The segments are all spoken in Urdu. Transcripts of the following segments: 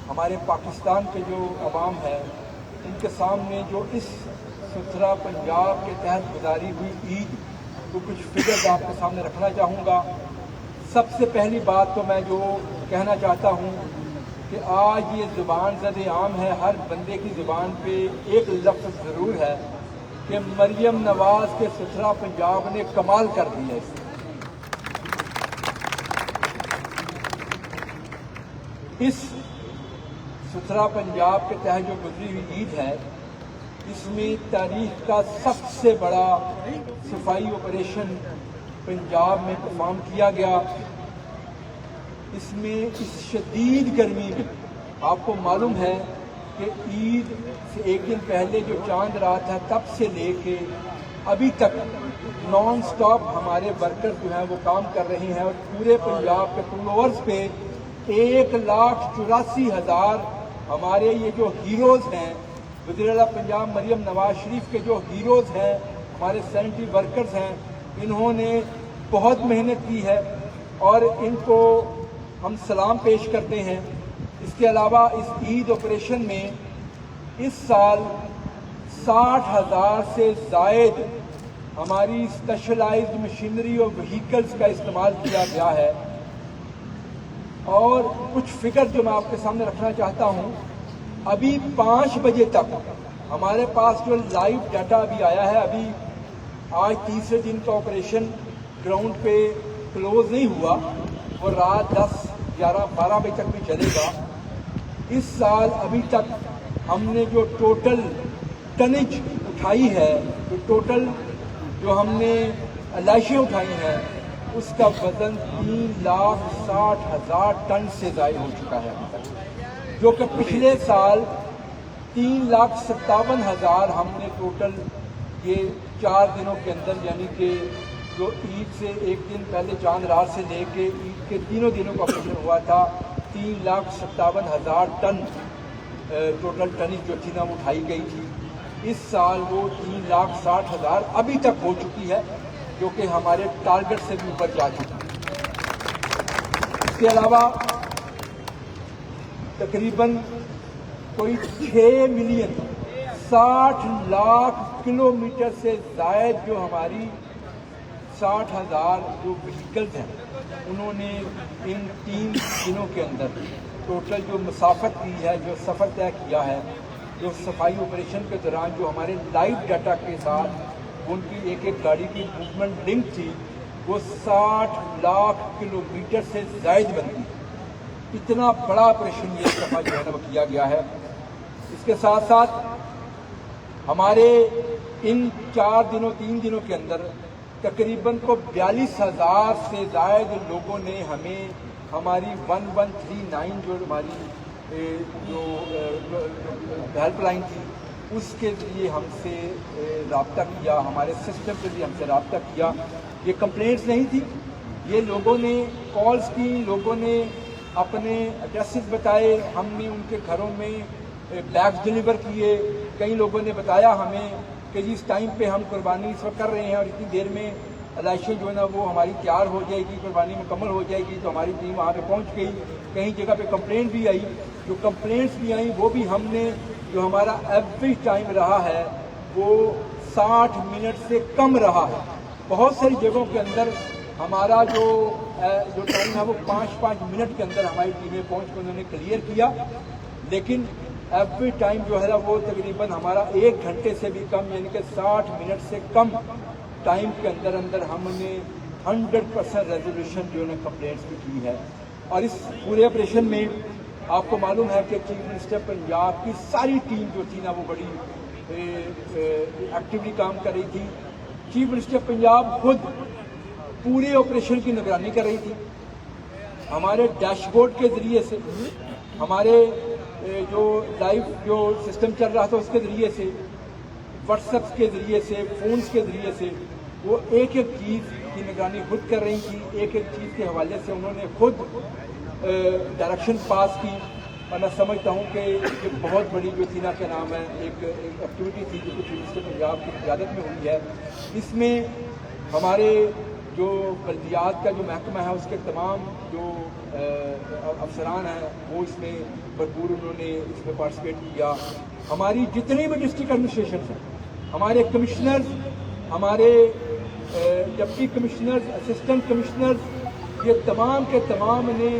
ہمارے پاکستان کے جو عوام ہے ان کے سامنے جو اس ستھرا پنجاب کے تحت گزاری ہوئی عید کو کچھ فگرز آپ کے سامنے رکھنا چاہوں گا۔ سب سے پہلی بات تو میں جو کہنا چاہتا ہوں کہ آج یہ زبان زد عام ہے، ہر بندے کی زبان پہ ایک لفظ ضرور ہے کہ مریم نواز کے ستھرا پنجاب نے کمال کر دیا ہے۔ اس ستھرا پنجاب کے تحت جو گزری ہوئی عید ہے، اس میں تاریخ کا سب سے بڑا صفائی آپریشن پنجاب میں پرفارم کیا گیا۔ اس میں اس شدید گرمی میں آپ کو معلوم ہے کہ عید سے ایک دن پہلے جو چاند رات ہے تب سے لے کے ابھی تک نان سٹاپ ہمارے ورکر جو ہیں وہ کام کر رہے ہیں، اور پورے پنجاب کے پول اوورز پہ 1,84,000 ہمارے یہ جو ہیروز ہیں، وزیر اعلیٰ پنجاب مریم نواز شریف کے جو ہیروز ہیں، ہمارے سینیٹری ورکرز ہیں، انہوں نے بہت محنت کی ہے اور ان کو ہم سلام پیش کرتے ہیں۔ اس کے علاوہ اس عید آپریشن میں اس سال 60,000 سے زائد ہماری اسپیشلائزڈ مشینری اور وہیکلز کا استعمال کیا گیا ہے۔ اور کچھ فگر جو میں آپ کے سامنے رکھنا چاہتا ہوں، ابھی 5 بجے تک ہمارے پاس جو لائیو ڈیٹا ابھی آیا ہے، ابھی آج تیسرے دن کا آپریشن گراؤنڈ پہ کلوز نہیں ہوا، وہ رات 10، 11، 12 بجے تک بھی چلے گا۔ اس سال ابھی تک ہم نے جو ٹوٹل ٹنج اٹھائی ہے، جو ہم نے لاشیں اٹھائی ہیں، اس کا وزن 3,60,000 ٹن سے زائد ہو چکا ہے ابھی تک، جو کہ پچھلے سال 3,57,000 ہم نے ٹوٹل یہ 4 دنوں کے اندر، یعنی کہ جو عید سے ایک دن پہلے چاند رات سے لے کے عید کے تینوں دنوں کا آپریشن ہوا تھا، 3,57,000 ٹن ٹوٹل ٹنج جو تھی نا وہ اٹھائی گئی تھی۔ اس سال وہ 3,60,000 ابھی تک ہو چکی ہے، جو کہ ہمارے ٹارگٹ سے بھی اوپر جا چکی ہے۔ اس کے علاوہ تقریباً کوئی 6 ملین 60 لاکھ کلومیٹر سے زائد جو ہماری 60,000 جو وہیکلز ہیں، انہوں نے ان 3 دنوں کے اندر ٹوٹل جو مسافت کی ہے، جو سفر طے کیا ہے، جو صفائی آپریشن کے دوران جو ہمارے لائیو ڈیٹا کے ساتھ ان کی ایک ایک گاڑی کی موومنٹ لنک تھی، وہ 60 لاکھ کلومیٹر سے زائد بنتی ہے۔ اتنا بڑا آپریشن یہ دفعہ جو ہے نا وہ کیا گیا ہے۔ اس کے ساتھ ساتھ ہمارے ان 3 دنوں کے اندر تقریباً کو 42,000 سے زائد لوگوں نے ہمیں ہماری 1139 جو ہماری جو ہیلپ لائن تھی اس کے ذریعے ہم سے رابطہ کیا، ہمارے سسٹم کے ذریعے ہم سے رابطہ کیا۔ یہ کمپلینٹس نہیں تھی، یہ لوگوں نے کالز کی، لوگوں نے اپنے ایڈریسز بتائے، ہم نے ان کے گھروں میں بیگز ڈلیور کیے۔ کئی لوگوں نے بتایا ہمیں کہ جی اس ٹائم پہ ہم قربانی اس وقت کر رہے ہیں اور اتنی دیر میں علائشیں جو ہے نا وہ ہماری تیار ہو جائے گی، قربانی مکمل ہو جائے گی، تو ہماری ٹیم وہاں پہ پہنچ گئی۔ کہیں جگہ پہ کمپلینٹ بھی آئی، جو کمپلینٹس بھی آئیں وہ بھی ہم نے جو ہمارا ایوریج ٹائم رہا ہے وہ 60 منٹ سے کم رہا ہے۔ بہت ساری جگہوں کے اندر ہمارا جو ٹائم ہے وہ 5 منٹ کے اندر ہماری ٹیمیں پہنچ کے انہوں نے کلیئر کیا، لیکن ایوری ٹائم جو ہے وہ تقریباً ہمارا 1 گھنٹے سے بھی کم، یعنی کہ 60 منٹ سے کم ٹائم کے اندر ہم نے 100% ریزولوشن جو ہے کمپلینٹس بھی کی ہے۔ اور اس پورے آپریشن میں آپ کو معلوم ہے کہ چیف منسٹر پنجاب کی ساری ٹیم جو تھی نا وہ بڑی ایکٹیولی کام کر رہی تھی۔ چیف منسٹر پنجاب خود پورے آپریشن کی نگرانی کر رہی تھی، ہمارے ڈیش بورڈ کے ذریعے سے، ہمارے جو لائیو جو سسٹم چل رہا تھا اس کے ذریعے سے، واٹس ایپ کے ذریعے سے، فونز کے ذریعے سے، وہ ایک ایک چیز کی نگرانی خود کر رہی تھی۔ ایک ایک چیز کے حوالے سے انہوں نے خود ڈائریکشن پاس کی، اور میں سمجھتا ہوں کہ یہ بہت بڑی جو تھی نا کیا نام ہے ایک ایکٹیویٹی تھی جو کہ چیف منسٹر پنجاب کی قیادت میں ہوئی ہے۔ اس میں ہمارے جو بلدیات کا جو محکمہ ہے اس کے تمام جو افسران ہیں وہ اس میں بھرپور انہوں نے اس میں پارٹیسپیٹ کیا. ہماری جتنی بھی ڈسٹرکٹ ایڈمنسٹریشن ہیں, ہمارے کمشنرز, ہمارے ڈپٹی کمشنرز, اسسٹنٹ کمشنرز, یہ تمام کے تمام نے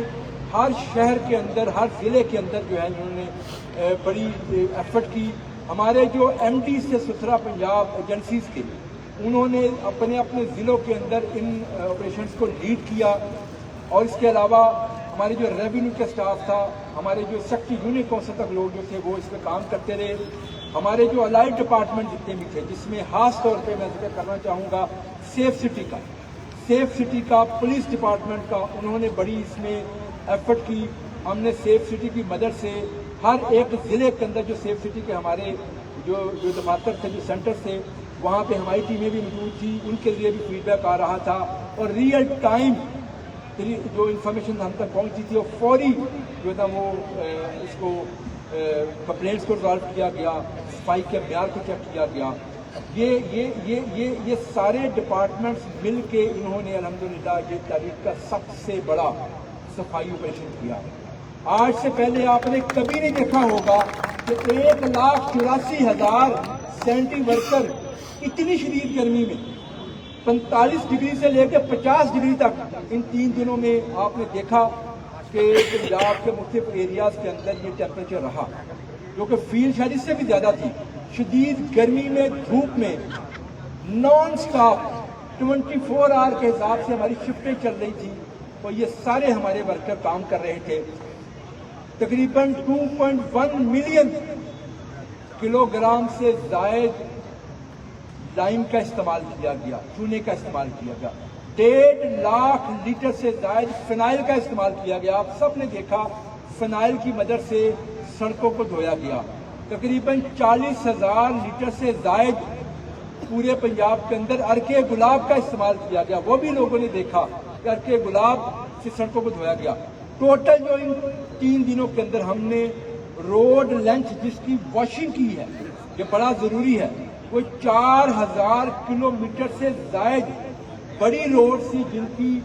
ہر شہر کے اندر, ہر ضلع کے اندر جو ہے انہوں نے بڑی ایفرٹ کی. ہمارے جو ایم ڈی سے ستھرا پنجاب ایجنسیز کے, انہوں نے اپنے اپنے ضلعوں کے اندر ان آپریشنز کو لیڈ کیا. اور اس کے علاوہ ہمارے جو ریونیو کا اسٹاف تھا, ہمارے جو سیکٹری یونین کونسل تک لوگ جو تھے وہ اس پہ کام کرتے رہے. ہمارے جو الائڈ ڈپارٹمنٹ جتنے بھی تھے, جس میں خاص طور پہ میں ذکر کرنا چاہوں گا سیف سٹی کا, پولیس ڈپارٹمنٹ کا, انہوں نے بڑی اس میں ایفرٹ کی. ہم نے سیف سٹی کی مدد سے ہر ایک ضلع کے اندر جو سیف سٹی کے ہمارے جو دفاتر تھے, جو سینٹر تھے, وہاں پہ ہماری ٹیمیں بھی موجود تھیں, ان کے لیے بھی فیڈ بیک آ رہا تھا. اور ریئل ٹائم جو انفارمیشن ہم تک پہنچتی تھی وہ فوری جو تھا وہ اس کو کمپلینٹس کو ریزالو کیا گیا, صفائی کے معیار کو چیک کیا گیا. یہ سارے ڈپارٹمنٹس مل کے انہوں نے الحمدللہ یہ تاریخ کا سب سے بڑا صفائی آپریشن کیا. آج سے پہلے آپ نے کبھی نہیں دیکھا ہوگا کہ 1,84,000 سینٹری ورکر اتنی شدید گرمی میں 45 ڈگری سے لے کے 50 ڈگری تک ان 3 دنوں میں آپ نے دیکھا کہ پنجاب کے مختلف ایریاز کے اندر یہ ٹیمپریچر رہا, جو کہ فیل شاید اس سے بھی زیادہ تھی. شدید گرمی میں, دھوپ میں, نان سٹاپ 24 آور کے حساب سے ہماری شفٹیں چل رہی تھی, اور یہ سارے ہمارے ورکر کام کر رہے تھے. تقریباً 2.1 ملین کلو گرام سے زائد لائم کا استعمال کیا گیا, چونے کا استعمال کیا گیا. 1.5 لاکھ لیٹر سے زائد فنائل کا استعمال کیا گیا. آپ سب نے دیکھا فنائل کی مدد سے سڑکوں کو دھویا گیا. تقریباً 40,000 لیٹر سے زائد پورے پنجاب کے اندر عرقے گلاب کا استعمال کیا گیا. وہ بھی لوگوں نے دیکھا کہ عرقے گلاب سے سڑکوں کو دھویا گیا. ٹوٹل جو ان 3 دنوں کے اندر ہم نے روڈ لینتھ جس کی واشنگ کی ہے, یہ بڑا ضروری ہے, وہ 4,000 کلومیٹر سے زائد بڑی روڈ سی جن کی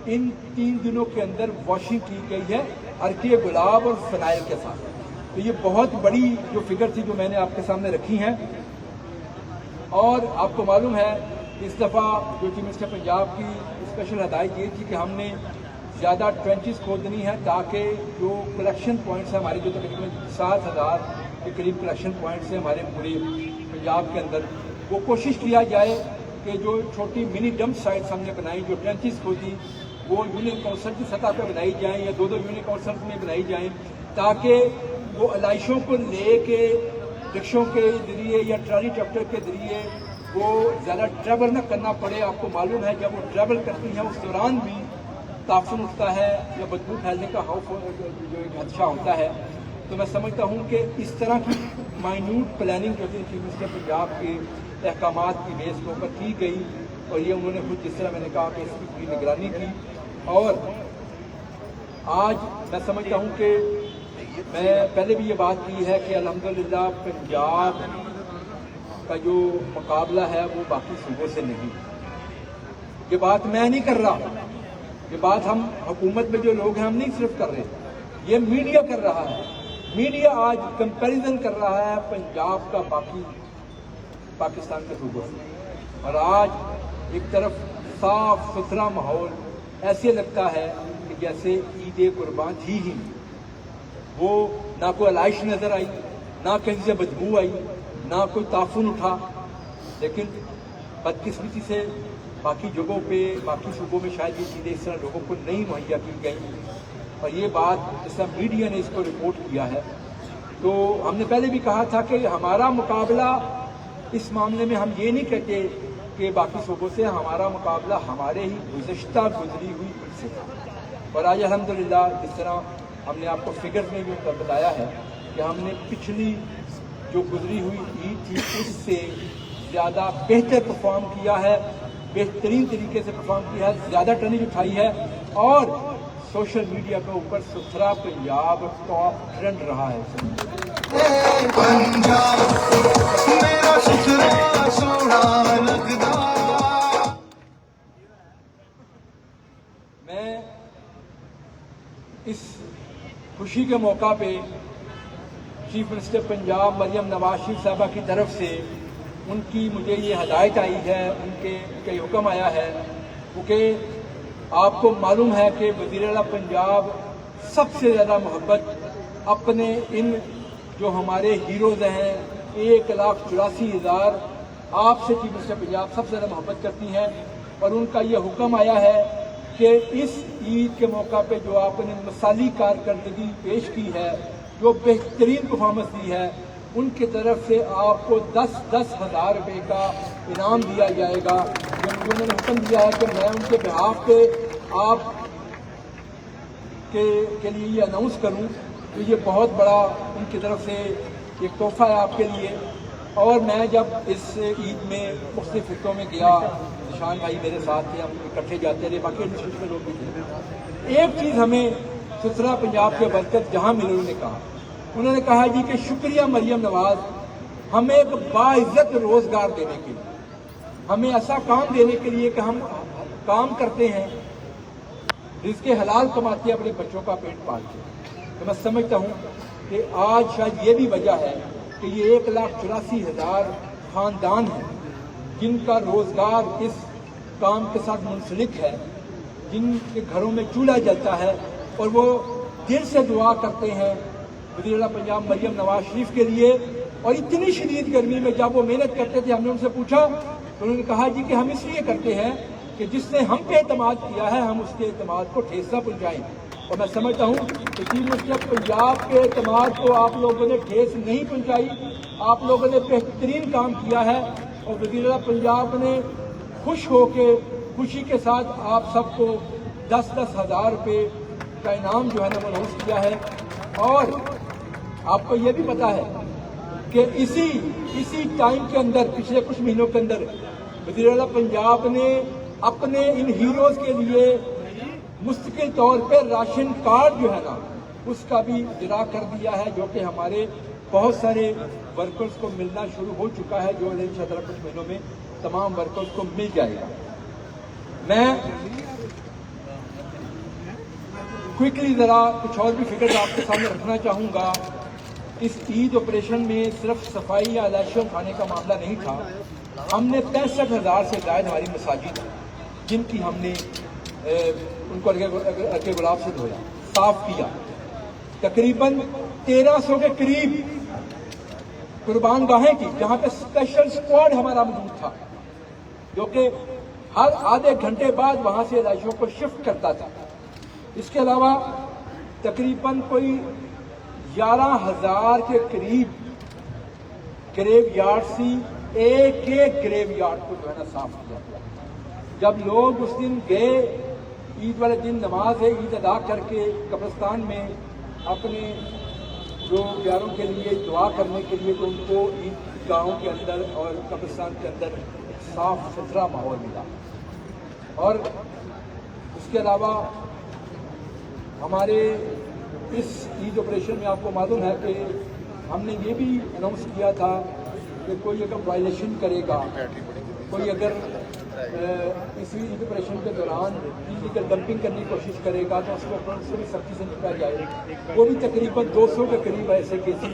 ان 3 دنوں کے اندر واشنگ کی گئی ہے عرقے گلاب اور فنائل کے ساتھ. تو یہ بہت بڑی جو فگر تھی جو میں نے آپ کے سامنے رکھی ہیں. اور آپ کو معلوم ہے اس دفعہ جو چیف منسٹر پنجاب کی اسپیشل ہدایت یہ تھی کہ ہم نے زیادہ ٹرینچز کھودنی ہے تاکہ جو کلیکشن پوائنٹس ہیں ہمارے, جو تقریباً 7,000 کے قریب کلیکشن پوائنٹس ہیں ہمارے پورے پنجاب کے اندر, وہ کوشش کیا جائے کہ جو چھوٹی منی ڈمپ سائٹس ہم نے بنائی, جو ٹرینچز کھودی, وہ یونین کونسل کی سطح پہ بنائی جائیں یا 2 یونین کونسل میں بنائی جائیں, تاکہ وہ علائشوں کو لے کے رکشوں کے ذریعے یا ٹرالی ٹریکٹر کے ذریعے وہ زیادہ ٹریول نہ کرنا پڑے. آپ کو معلوم ہے جب وہ ٹریول کرتی ہیں اس دوران بھی تعفن اٹھتا ہے یا بدبو پھیلنے کا جو ایک خدشہ ہوتا ہے. تو میں سمجھتا ہوں کہ اس طرح کی مائنیوٹ پلاننگ جو کہ چیف منسٹر پنجاب کے احکامات کی بیس کے اوپر کی گئی, اور یہ انہوں نے خود جس طرح میں نے کہا کہ اس کی پوری نگرانی کی. اور آج میں سمجھتا ہوں کہ میں پہلے بھی یہ بات کی ہے کہ الحمدللہ پنجاب کا جو مقابلہ ہے وہ باقی صوبوں سے نہیں. یہ بات میں نہیں کر رہا, یہ بات ہم حکومت میں جو لوگ ہیں ہم نہیں صرف کر رہے, یہ میڈیا کر رہا ہے. میڈیا آج کمپیریزن کر رہا ہے پنجاب کا باقی پاکستان کے صوبوں سے, اور آج ایک طرف صاف ستھرا ماحول ایسے لگتا ہے کہ جیسے عید قربان تھی ہی نہیں. وہ نہ کوئی علائش نظر آئی, نہ کہیں سے بدبو آئی, نہ کوئی تعفن اٹھا. لیکن بدقسمتی سے باقی جگہوں پہ باقی صوبوں میں شاید یہ چیزیں اس طرح لوگوں کو نہیں مہیا کی گئی, اور یہ بات جس طرح میڈیا نے اس کو رپورٹ کیا ہے. تو ہم نے پہلے بھی کہا تھا کہ ہمارا مقابلہ اس معاملے میں ہم یہ نہیں کہتے کہ باقی صوبوں سے, ہمارا مقابلہ ہمارے ہی گزشتہ گزری ہوئی عید سے تھا. اور آج الحمدللہ جس طرح ہم نے آپ کو فگرز میں بھی بتایا ہے کہ ہم نے پچھلی جو گزری ہوئی عید تھی اس سے زیادہ بہتر پرفارم کیا ہے, بہترین طریقے سے پرفارم کیا ہے, زیادہ ٹرننگ اٹھائی ہے, اور سوشل میڈیا کے اوپر ستھرا پنجاب ٹاپ ٹرینڈ رہا ہے. خوشی کے موقع پہ چیف منسٹر پنجاب مریم نواز شریف صاحبہ کی طرف سے ان کی مجھے یہ ہدایت آئی ہے، ان کے حکم آیا ہے، کیونکہ آپ کو معلوم ہے کہ وزیر اعلیٰ پنجاب سب سے زیادہ محبت اپنے ان جو ہمارے ہیروز ہیں 1,84,000 آپ سے چیف منسٹر پنجاب سب سے زیادہ محبت کرتی ہیں، اور ان کا یہ حکم آیا ہے کہ اس عید کے موقع پہ جو آپ نے مثالی کارکردگی پیش کی ہے، جو بہترین پرفارمنس دی ہے، ان کی طرف سے آپ کو 10,000 روپے کا انعام دیا جائے گا۔ انہوں نے حکم دیا ہے کہ میں ان کے بہاف پہ آپ کے لیے یہ اناؤنس کروں، تو یہ بہت بڑا ان کی طرف سے ایک تحفہ ہے آپ کے لیے۔ اور میں جب اس عید میں مختلف خطوں میں گیا، نشان بھائی میرے ساتھ تھے، ہم اکٹھے جاتے رہے، باقی انسٹیٹیوٹ کے لوگ بھی تھے۔ ایک چیز ہمیں سترہ پنجاب کے برکت جہاں ملے انہوں نے کہا جی کہ شکریہ مریم نواز، ہمیں ایک باعزت روزگار دینے کے لیے، ہمیں ایسا کام دینے کے لیے کہ ہم کام کرتے ہیں، رزق حلال کماتے ہیں اپنے بچوں کا پیٹ پالتے ہیں۔ تو میں سمجھتا ہوں کہ آج شاید یہ بھی وجہ ہے کہ یہ 1,84,000 خاندان ہیں جن کا روزگار اس کام کے ساتھ منسلک ہے، جن کے گھروں میں چولہا جلتا ہے، اور وہ دل سے دعا کرتے ہیں وزیر اعلیٰ پنجاب مریم نواز شریف کے لیے۔ اور اتنی شدید گرمی میں جب وہ محنت کرتے تھے، ہم نے ان سے پوچھا تو انہوں نے کہا جی کہ ہم اس لیے کرتے ہیں کہ جس نے ہم پہ اعتماد کیا ہے ہم اس کے اعتماد کو ٹھیس نہ پہنچائیں۔ اور میں سمجھتا ہوں کہ چیف منسٹر پنجاب کے اعتماد کو آپ لوگوں نے ٹھیس نہیں پہنچائی، آپ لوگوں نے بہترین کام کیا ہے، اور وزیر اعلیٰ پنجاب نے خوش ہو کے خوشی کے ساتھ آپ سب کو 10,000 روپے کا انعام جو ہے نا وہ اناؤنس کیا ہے۔ اور آپ کو یہ بھی پتا ہے کہ اسی ٹائم کے اندر، پچھلے کچھ مہینوں کے اندر، وزیر اعلیٰ پنجاب نے اپنے ان ہیروز کے لیے مستقل طور پہ راشن کارڈ جو ہے نا اس کا بھی اجرا کر دیا ہے، جو کہ ہمارے بہت سارے ورکرز کو ملنا شروع ہو چکا ہے، جو انشاءاللہ کچھ مہینوں میں تمام ورکرز کو مل جائے گا۔ میں کوئکلی ذرا کچھ اور بھی فگر آپ کے سامنے رکھنا چاہوں گا۔ اس عید آپریشن میں صرف صفائی یا علائشوں کھانے کا معاملہ نہیں تھا، ہم نے 65,000 سے زائد ہماری مساجد جن کی ہم نے ان کو ارکے گلاب سے دھویا، صاف کیا۔ تقریباً 1,300 کے قریب قربان گاہیں کی، جہاں پہ اسپیشل اسکواڈ ہمارا موجود تھا، جو کہ ہر آدھے گھنٹے بعد وہاں سے علائشوں کو شفٹ کرتا تھا۔ اس کے علاوہ تقریباً کوئی 11,000 کے قریب گریو یارڈ سی، ایک گریو یارڈ کو جو ہے نا صاف کیا۔ جب لوگ اس دن گئے، عید والے دن نماز عید ادا کر کے قبرستان میں اپنے جو پیاروں کے لیے دعا کرنے کے لیے، تو ان کو عید گاہوں کے اندر اور قبرستان کے اندر صاف ستھرا ماحول ملا۔ اور اس کے علاوہ ہمارے اس عید آپریشن میں آپ کو معلوم ہے کہ ہم نے یہ بھی اناؤنس کیا تھا کہ کوئی اگر وائلیشن کرے گا، کوئی اگر اسی عید آپریشن کے دوران ایلیگل ڈمپنگ کرنے کی کوشش کرے گا تو اس کو بھی سختی سے نپٹا جائے گا۔ وہ بھی تقریباً 200 کے قریب ایسے کیسز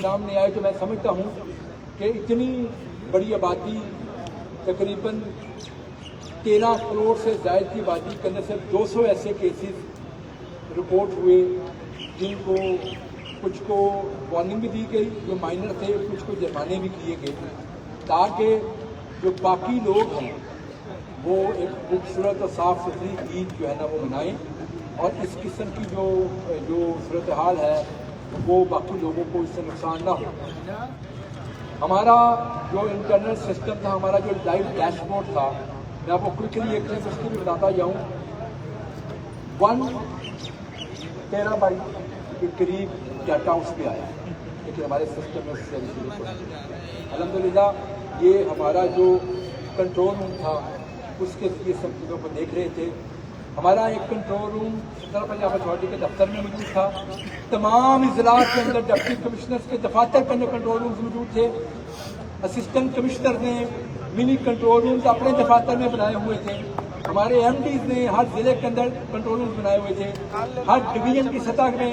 سامنے آئے۔ تو میں سمجھتا ہوں کہ اتنی بڑی آبادی، تقریباً 13 کروڑ سے زائد کی آبادی کے اندر صرف 200 ایسے کیسز رپورٹ ہوئے، جن کو کچھ کو وارننگ بھی دی گئی جو مائنر تھے، کچھ کو جرمانے بھی کیے گئے، تاکہ جو باقی لوگ ہیں وہ ایک خوبصورت اور صاف ستھری عید جو ہے نا وہ منائیں، اور اس قسم کی جو صورتحال ہے وہ باقی لوگوں کو اس سے نقصان نہ ہو۔ ہمارا جو انٹرنل سسٹم تھا، ہمارا جو لائیو ڈیش بورڈ تھا، میں آپ کو کوئکلی ایک چیز اس کی بھی بتاتا جاؤں۔ 1 ٹیرا بائٹ کے قریب ڈاٹا اس پہ آیا، لیکن ہمارے سسٹم میں الحمدللہ یہ ہمارا جو کنٹرول روم تھا اس کے ذریعے سب چیزوں کو دیکھ رہے تھے۔ ہمارا ایک کنٹرول روم سترہ پنجاب اتھارٹی کے دفتر میں موجود تھا، تمام اضلاع کے اندر ڈپٹی کمشنرز کے دفاتر کے اندر کنٹرول رومز موجود تھے، اسسٹنٹ کمشنر نے منی کنٹرول رومز اپنے دفاتر میں بنائے ہوئے تھے، ہمارے ایم ڈیز نے ہر ضلع کے اندر کنٹرول رومز بنائے ہوئے تھے، ہر ڈویژن کی سطح میں